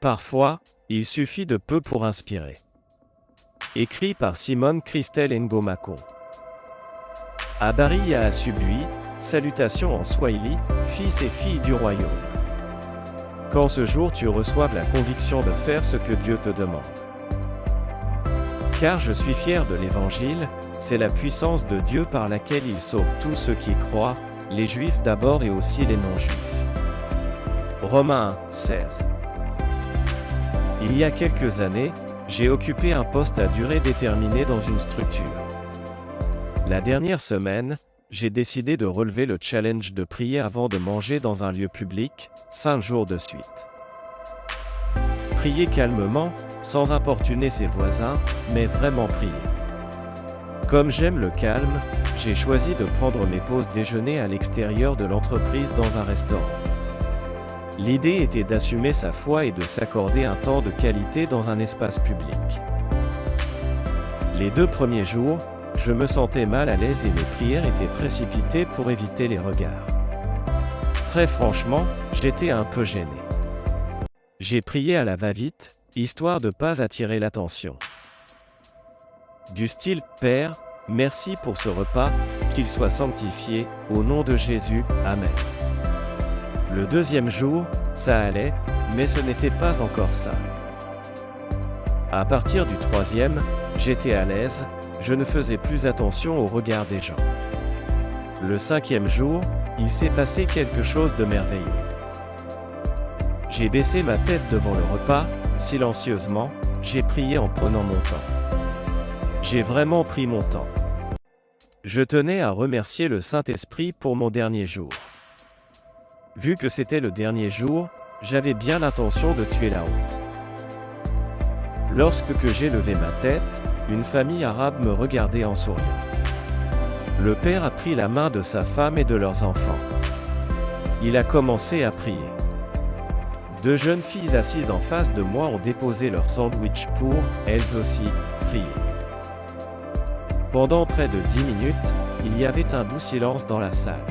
Parfois, il suffit de peu pour inspirer. Écrit par Simone Christelle Ngomako. Habari ya asubuhi, salutations en Swahili, fils et filles du royaume. Qu'en ce jour tu reçoives la conviction de faire ce que Dieu te demande. Car je suis fier de l'Évangile, c'est la puissance de Dieu par laquelle il sauve tous ceux qui croient, les Juifs d'abord et aussi les non-Juifs. Romains 1, 16. Il y a quelques années, j'ai occupé un poste à durée déterminée dans une structure. La dernière semaine, j'ai décidé de relever le challenge de prier avant de manger dans un lieu public, 5 jours de suite. Prier calmement, sans importuner ses voisins, mais vraiment prier. Comme j'aime le calme, j'ai choisi de prendre mes pauses déjeuner à l'extérieur de l'entreprise dans un restaurant. L'idée était d'assumer sa foi et de s'accorder un temps de qualité dans un espace public. Les 2 premiers jours, je me sentais mal à l'aise et mes prières étaient précipitées pour éviter les regards. Très franchement, j'étais un peu gêné. J'ai prié à la va-vite, histoire de ne pas attirer l'attention. Du style « Père, merci pour ce repas, qu'il soit sanctifié, au nom de Jésus, Amen ». Le 2e jour, ça allait, mais ce n'était pas encore ça. À partir du 3e, j'étais à l'aise, je ne faisais plus attention au regard des gens. Le 5e jour, il s'est passé quelque chose de merveilleux. J'ai baissé ma tête devant le repas, silencieusement, j'ai prié en prenant mon temps. J'ai vraiment pris mon temps. Je tenais à remercier le Saint-Esprit pour mon dernier jour. Vu que c'était le dernier jour, j'avais bien l'intention de tuer la honte. Lorsque j'ai levé ma tête, une famille arabe me regardait en souriant. Le père a pris la main de sa femme et de leurs enfants. Il a commencé à prier. 2 jeunes filles assises en face de moi ont déposé leur sandwich pour, elles aussi, prier. Pendant près de 10 minutes, il y avait un doux silence dans la salle.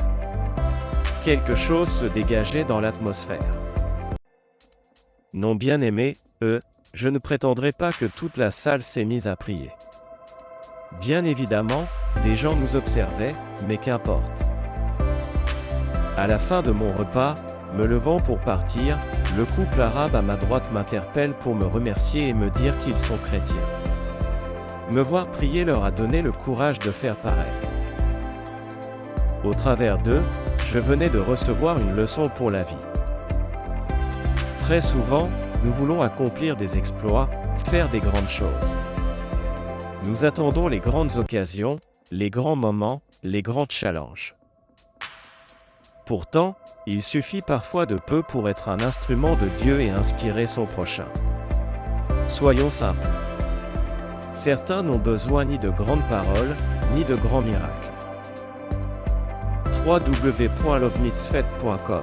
Quelque chose se dégageait dans l'atmosphère. Non bien aimé, je ne prétendrai pas que toute la salle s'est mise à prier. Bien évidemment, des gens nous observaient, mais qu'importe. À la fin de mon repas, me levant pour partir, le couple arabe à ma droite m'interpelle pour me remercier et me dire qu'ils sont chrétiens. Me voir prier leur a donné le courage de faire pareil. Au travers d'eux, je venais de recevoir une leçon pour la vie. Très souvent, nous voulons accomplir des exploits, faire des grandes choses. Nous attendons les grandes occasions, les grands moments, les grands challenges. Pourtant, il suffit parfois de peu pour être un instrument de Dieu et inspirer son prochain. Soyons simples. Certains n'ont besoin ni de grandes paroles, ni de grands miracles. www.lovemitzvot.com